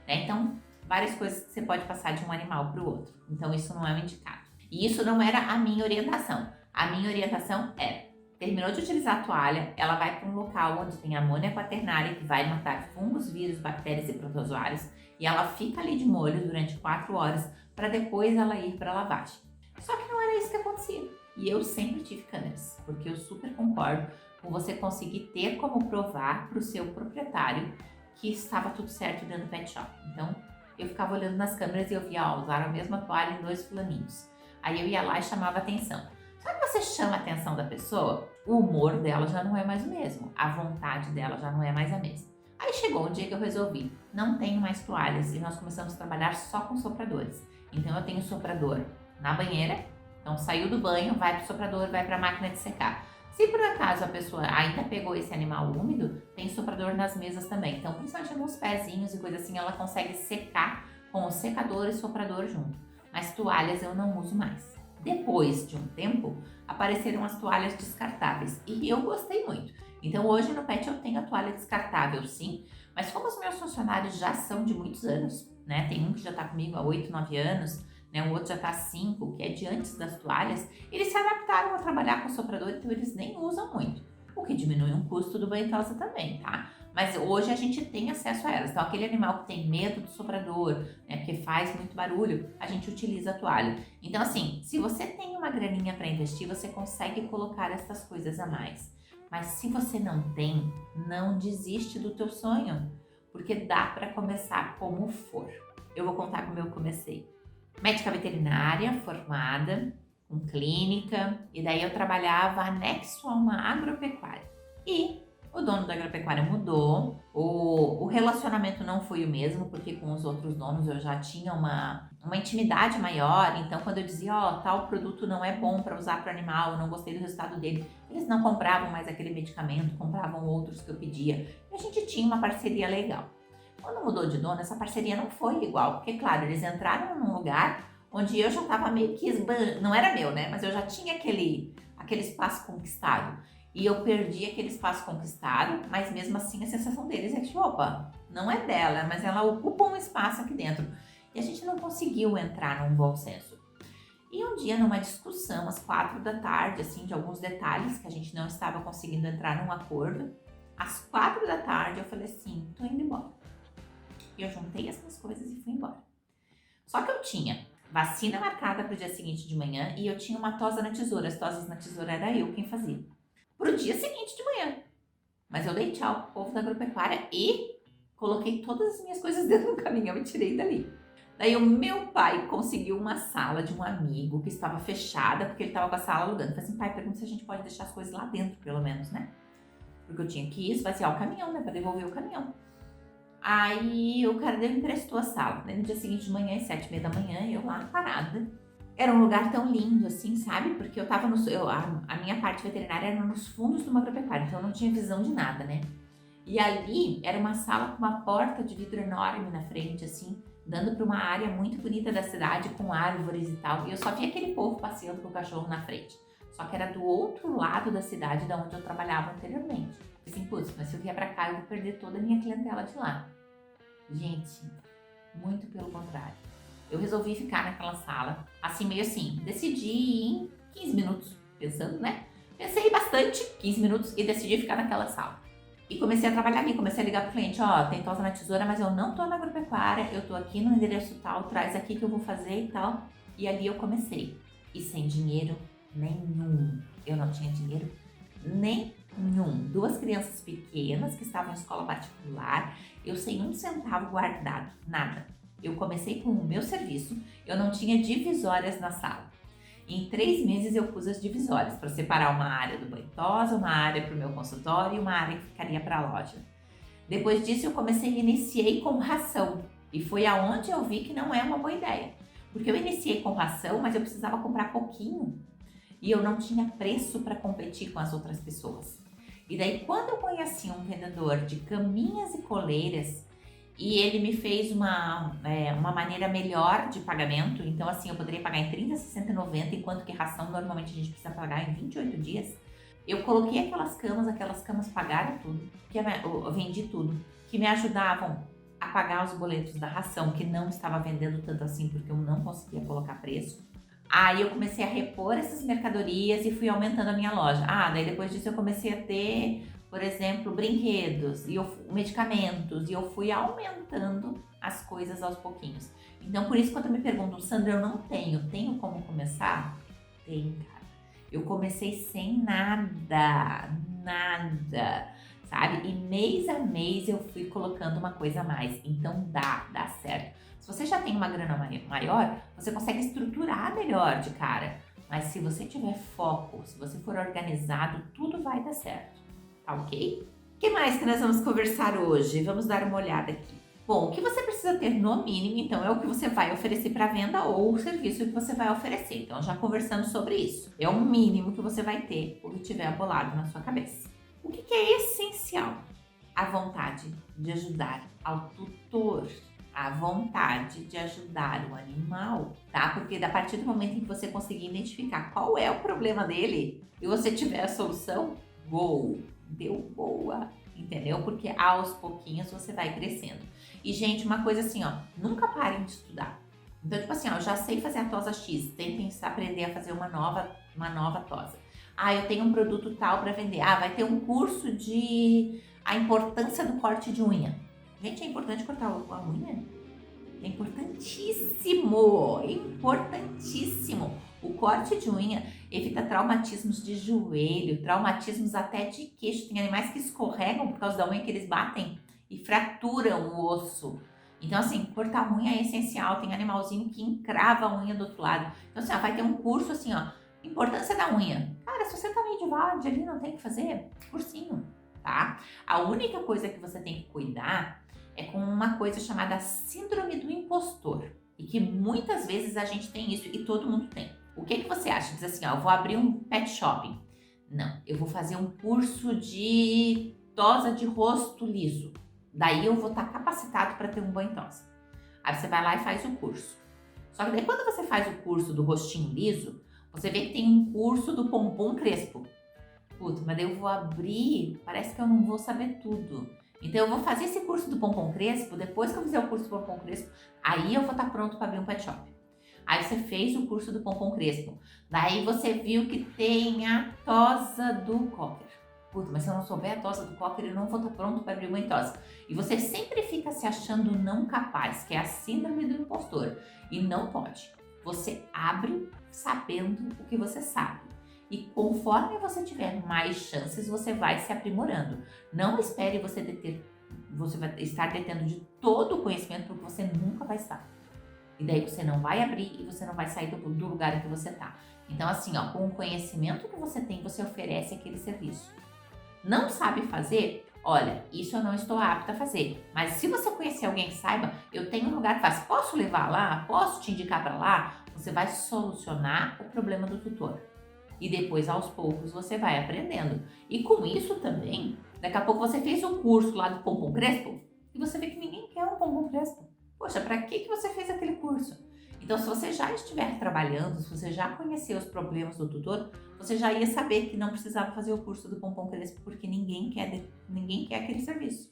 né? Então, várias coisas que você pode passar de um animal para o outro. Então, isso não é o indicado. E isso não era a minha orientação. A minha orientação era: terminou de utilizar a toalha, ela vai para um local onde tem amônia quaternária, que vai matar fungos, vírus, bactérias e protozoários, e ela fica ali de molho durante 4 horas para depois ela ir para lavagem. Só que não era isso que acontecia. E eu sempre tive câmeras, porque eu super concordo com você conseguir ter como provar para o seu proprietário que estava tudo certo dentro do pet shop. Então, eu ficava olhando nas câmeras e eu via, usaram a mesma toalha em 2 fulaninhos. Aí eu ia lá e chamava atenção. Só que você chama a atenção da pessoa, o humor dela já não é mais o mesmo, a vontade dela já não é mais a mesma. Aí chegou um dia que eu resolvi, não tenho mais toalhas e nós começamos a trabalhar só com sopradores. Então eu tenho soprador na banheira, então saiu do banho, vai pro soprador, vai pra máquina de secar. Se por acaso a pessoa ainda pegou esse animal úmido, tem soprador nas mesas também. Então, principalmente nos pezinhos e coisa assim, ela consegue secar com o secador e soprador junto. Mas toalhas eu não uso mais. Depois de um tempo, apareceram as toalhas descartáveis e eu gostei muito. Então hoje no pet eu tenho a toalha descartável sim, mas como os meus funcionários já são de muitos anos, né? Tem um que já está comigo há 8, 9 anos, né? O outro já está há 5, que é de antes das toalhas, eles se adaptaram a trabalhar com soprador, então eles nem usam muito. O que diminui um custo do banho-tosa também, tá? Mas hoje a gente tem acesso a elas. Então, aquele animal que tem medo do soprador, né, porque faz muito barulho, a gente utiliza a toalha. Então, assim, se você tem uma graninha para investir, você consegue colocar essas coisas a mais. Mas se você não tem, não desiste do teu sonho, porque dá para começar como for. Eu vou contar como eu comecei. Médica veterinária formada, com clínica, e daí eu trabalhava anexo a uma agropecuária. E o dono da agropecuária mudou, o relacionamento não foi o mesmo, porque com os outros donos eu já tinha uma intimidade maior, então quando eu dizia, tal produto não é bom para usar para o animal, eu não gostei do resultado dele, eles não compravam mais aquele medicamento, compravam outros que eu pedia, e a gente tinha uma parceria legal. Quando mudou de dono, essa parceria não foi igual, porque claro, eles entraram num lugar onde eu já estava meio que não era meu, né, mas eu já tinha aquele espaço conquistado. E eu perdi aquele espaço conquistado, mas mesmo assim a sensação deles é que, opa, não é dela, mas ela ocupa um espaço aqui dentro. E a gente não conseguiu entrar num bom senso. E um dia, numa discussão, às 4 da tarde, assim, de alguns detalhes que a gente não estava conseguindo entrar num acordo, às 4 da tarde eu falei assim, tô indo embora. E eu juntei as minhas coisas e fui embora. Só que eu tinha vacina marcada para o dia seguinte de manhã e eu tinha uma tosa na tesoura. As tosas na tesoura era eu quem fazia. Pro dia seguinte de manhã. Mas eu dei tchau pro povo da agropecuária e coloquei todas as minhas coisas dentro do caminhão e tirei dali. Daí o meu pai conseguiu uma sala de um amigo que estava fechada, porque ele estava com a sala alugando. Eu falei assim, pai, pergunta se a gente pode deixar as coisas lá dentro, pelo menos, né? Porque eu tinha que esvaziar o caminhão, né? Pra devolver o caminhão. Aí o cara emprestou a sala. Daí no dia seguinte de manhã, às 7h30 da manhã, eu lá parada. Era um lugar tão lindo assim, sabe? Porque eu tava a minha parte veterinária era nos fundos de uma agropecuária, então eu não tinha visão de nada, né? E ali era uma sala com uma porta de vidro enorme na frente, assim, dando para uma área muito bonita da cidade, com árvores e tal. E eu só via aquele povo passeando com o cachorro na frente. Só que era do outro lado da cidade, da onde eu trabalhava anteriormente. Eu assim, putz, mas se eu vier pra cá, eu vou perder toda a minha clientela de lá. Gente, muito pelo contrário. Eu resolvi ficar naquela sala, assim, meio assim, decidi em 15 minutos, pensando, né? Pensei bastante, 15 minutos, e decidi ficar naquela sala. E comecei a trabalhar ali, comecei a ligar pro cliente, tem tosa na tesoura, mas eu não tô na agropecuária, eu tô aqui no endereço tal, traz aqui que eu vou fazer e tal. E ali eu comecei. E sem dinheiro nenhum. Eu não tinha dinheiro nem Nenhum. Duas crianças pequenas que estavam em escola particular, eu sem um centavo guardado, nada. Eu comecei com o meu serviço, eu não tinha divisórias na sala. Em 3 meses eu pus as divisórias para separar uma área do banho tosa, uma área para o meu consultório e uma área que ficaria para a loja. Depois disso eu iniciei com ração e foi aonde eu vi que não é uma boa ideia. Porque eu iniciei com ração, mas eu precisava comprar pouquinho e eu não tinha preço para competir com as outras pessoas. E daí quando eu conheci um vendedor de caminhas e coleiras e ele me fez uma maneira melhor de pagamento, então assim, eu poderia pagar em 30, 60 e 90, enquanto que ração normalmente a gente precisa pagar em 28 dias. Eu coloquei aquelas camas pagaram tudo, eu vendi tudo, que me ajudavam a pagar os boletos da ração, que não estava vendendo tanto assim, porque eu não conseguia colocar preço. Aí eu comecei a repor essas mercadorias e fui aumentando a minha loja. Daí depois disso eu comecei a ter, por exemplo, brinquedos e medicamentos, e eu fui aumentando as coisas aos pouquinhos. Então por isso quando me perguntam, Sandra, eu não tenho como começar? Tem, cara. Eu comecei sem nada, sabe? E mês a mês eu fui colocando uma coisa a mais. Então dá certo. Se você já tem uma grana maior, você consegue estruturar melhor de cara. Mas se você tiver foco, se você for organizado, tudo vai dar certo. Tá ok? O que mais que nós vamos conversar hoje? Vamos dar uma olhada aqui. Bom, o que você precisa ter no mínimo, então, é o que você vai oferecer para venda ou o serviço que você vai oferecer. Então, já conversamos sobre isso. É o mínimo que você vai ter o que tiver bolado na sua cabeça. O que é essencial? A vontade de ajudar ao tutor, a vontade de ajudar o animal, tá? Porque a partir do momento em que você conseguir identificar qual é o problema dele e você tiver a solução, deu boa, entendeu? Porque aos pouquinhos você vai crescendo. E, gente, uma coisa assim, nunca parem de estudar. Então, tipo assim, eu já sei fazer a tosa X, tentem aprender a fazer uma nova tosa. Eu tenho um produto tal para vender. Vai ter um curso de a importância do corte de unha. Gente, é importante cortar a unha? É importantíssimo, importantíssimo. O corte de unha evita traumatismos de joelho, traumatismos até de queixo. Tem animais que escorregam por causa da unha que eles batem e fraturam o osso. Então, assim, cortar a unha é essencial. Tem animalzinho que encrava a unha do outro lado. Então, assim, vai ter um curso assim, importância da unha. Cara, se você tá meio de vade ali, não tem o que fazer, cursinho, tá? A única coisa que você tem que cuidar é com uma coisa chamada síndrome do impostor. E que muitas vezes a gente tem isso e todo mundo tem. O que você acha? Diz assim, eu vou abrir um pet shopping. Não, eu vou fazer um curso de tosa de rosto liso. Daí eu vou estar capacitado para ter um banho tosa. Aí você vai lá e faz o curso. Só que daí quando você faz o curso do rostinho liso, você vê que tem um curso do pompom crespo. Putz, mas daí eu vou abrir, parece que eu não vou saber tudo. Então eu vou fazer esse curso do pompom crespo, depois que eu fizer o curso do pompom crespo, aí eu vou estar pronto para abrir um pet shop. Aí você fez o curso do pompom crespo, daí você viu que tem a tosa do cocker. Putz, mas se eu não souber a tosa do cocker, eu não vou estar pronto para abrir uma tosa. E você sempre fica se achando não capaz, que é a síndrome do impostor. E não pode. Você abre sabendo o que você sabe. E conforme você tiver mais chances, você vai se aprimorando. Não espere você vai estar detendo de todo o conhecimento, porque você nunca vai estar. E daí você não vai abrir e você não vai sair do lugar em que você está. Então assim, com o conhecimento que você tem, você oferece aquele serviço. Não sabe fazer? Olha, isso eu não estou apta a fazer. Mas se você conhecer alguém que saiba, eu tenho um lugar que faz. Posso levar lá? Posso te indicar para lá? Você vai solucionar o problema do tutor. E depois, aos poucos, você vai aprendendo. E com isso também, daqui a pouco você fez o curso lá do pompom crespo e você vê que ninguém quer um pompom crespo. Poxa, para que você fez aquele curso? Então, se você já estiver trabalhando, se você já conhecer os problemas do tutor, você já ia saber que não precisava fazer o curso do pompom crespo, porque ninguém quer aquele serviço.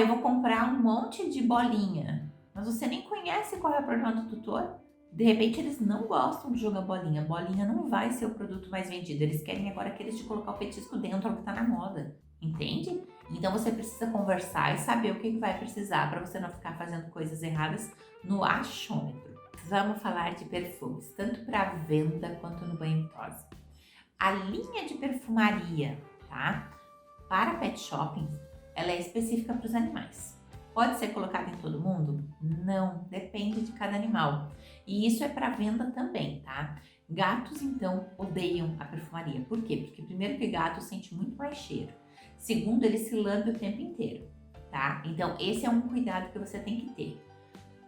Eu vou comprar um monte de bolinha, mas você nem conhece qual é o problema do tutor. De repente eles não gostam de jogar bolinha. Bolinha não vai ser o produto mais vendido. Eles querem agora aqueles de colocar o petisco dentro, que tá na moda. Entende? Então você precisa conversar e saber o que vai precisar para você não ficar fazendo coisas erradas no achômetro. Vamos falar de perfumes, tanto para venda quanto no banho tosa. A linha de perfumaria tá? Para pet shopping, ela é específica para os animais. Pode ser colocada em todo mundo? Não, depende de cada animal. E isso é para venda também, tá? Gatos, então, odeiam a perfumaria. Por quê? Porque primeiro que gato sente muito mais cheiro. Segundo, ele se lambe o tempo inteiro, tá? Então, esse é um cuidado que você tem que ter.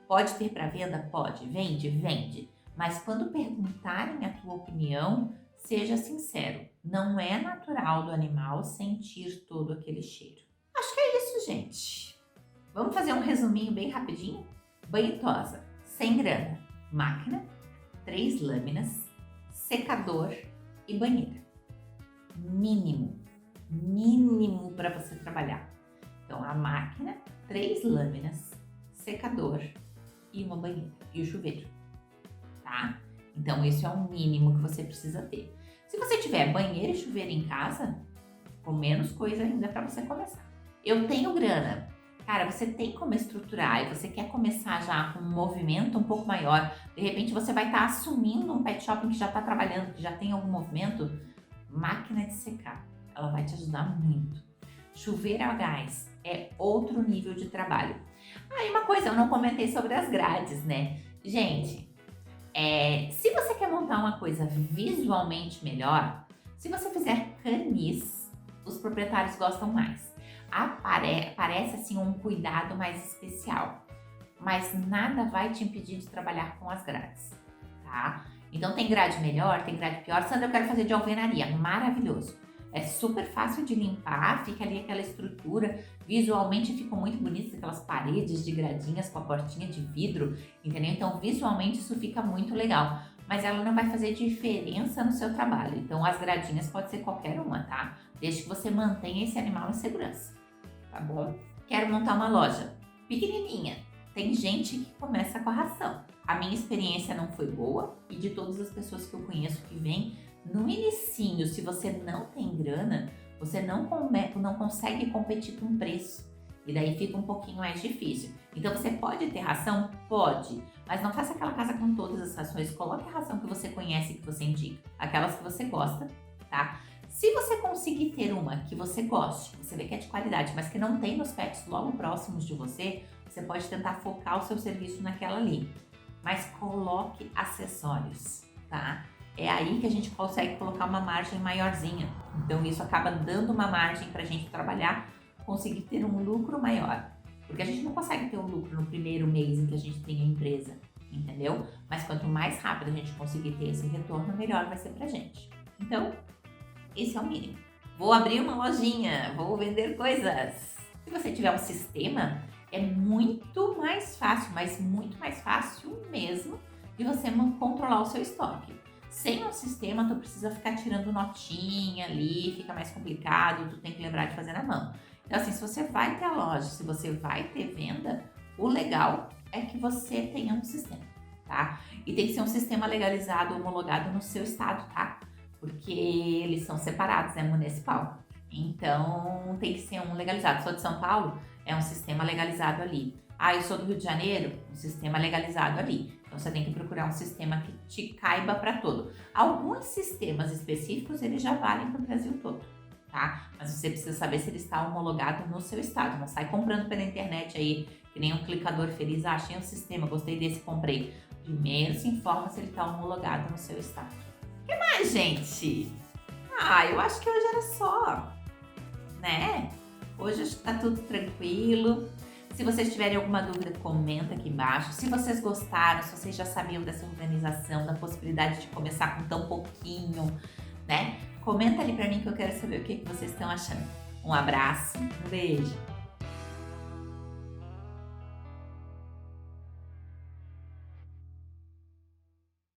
Pode ter para venda? Pode. Vende? Vende. Mas quando perguntarem a tua opinião, seja sincero. Não é natural do animal sentir todo aquele cheiro. Acho que é isso, gente. Vamos fazer um resuminho bem rapidinho? Banho e tosa, 100 grana, máquina, 3 lâminas, secador e banheira. Mínimo para você trabalhar. Então, a máquina, 3 lâminas, secador e uma banheira e o chuveiro, tá? Então, esse é o mínimo que você precisa ter. Se você tiver banheiro e chuveiro em casa, com menos coisa ainda para você começar. Eu tenho grana. Cara, você tem como estruturar e você quer começar já com um movimento um pouco maior. De repente, você vai estar assumindo um pet shopping que já está trabalhando, que já tem algum movimento. Máquina de secar, ela vai te ajudar muito. Chuveiro a gás é outro nível de trabalho. Aí uma coisa, eu não comentei sobre as grades, né? Gente, se você quer montar uma coisa visualmente melhor, se você fizer canis, os proprietários gostam mais. Parece assim um cuidado mais especial, mas nada vai te impedir de trabalhar com as grades, tá? Então tem grade melhor, tem grade pior. Sandra, eu quero fazer de alvenaria, maravilhoso. É super fácil de limpar, fica ali aquela estrutura, visualmente ficam muito bonitas aquelas paredes de gradinhas com a portinha de vidro, entendeu? Então visualmente isso fica muito legal, mas ela não vai fazer diferença no seu trabalho. Então as gradinhas pode ser qualquer uma, tá? Desde que você mantenha esse animal em segurança, tá bom? Quero montar uma loja pequenininha. Tem gente que começa com a ração. A minha experiência não foi boa e de todas as pessoas que eu conheço que vêm, no inicinho, se você não tem grana, você não consegue competir com preço. E daí fica um pouquinho mais difícil. Então você pode ter ração? Pode. Mas não faça aquela casa com todas as rações. Coloque a ração que você conhece, que você indica. Aquelas que você gosta, tá? Se você conseguir ter uma que você goste, que você vê que é de qualidade, mas que não tem nos pets logo próximos de você, você pode tentar focar o seu serviço naquela ali. Mas coloque acessórios, tá? É aí que a gente consegue colocar uma margem maiorzinha. Então isso acaba dando uma margem para a gente trabalhar, conseguir ter um lucro maior. Porque a gente não consegue ter um lucro no primeiro mês em que a gente tem a empresa, entendeu? Mas quanto mais rápido a gente conseguir ter esse retorno, melhor vai ser pra gente. Então, esse é o mínimo. Vou abrir uma lojinha, vou vender coisas. Se você tiver um sistema, é muito mais fácil, mas muito mais fácil mesmo, de você controlar o seu estoque. Sem um sistema, tu precisa ficar tirando notinha ali, fica mais complicado, tu tem que lembrar de fazer na mão. Então assim, se você vai ter a loja, se você vai ter venda, o legal é que você tenha um sistema, tá? E tem que ser um sistema legalizado, homologado no seu estado, tá? Porque eles são separados, é municipal. Então tem que ser um legalizado. Sou de São Paulo, é um sistema legalizado ali. Ah, eu sou do Rio de Janeiro, um sistema legalizado ali. Então você tem que procurar um sistema que te caiba para todo. Alguns sistemas específicos, eles já valem para o Brasil todo, tá? Mas você precisa saber se ele está homologado no seu estado. Não sai comprando pela internet aí, que nem um clicador feliz. Ah, achei um sistema, gostei desse, comprei. Primeiro se informa se ele está homologado no seu estado. O que mais, gente? Ah, eu acho que hoje era só, né? Hoje acho que tá tudo tranquilo. Se vocês tiverem alguma dúvida, comenta aqui embaixo. Se vocês gostaram, se vocês já sabiam dessa organização, da possibilidade de começar com tão pouquinho, né? Comenta ali pra mim que eu quero saber o que vocês estão achando. Um abraço, um beijo!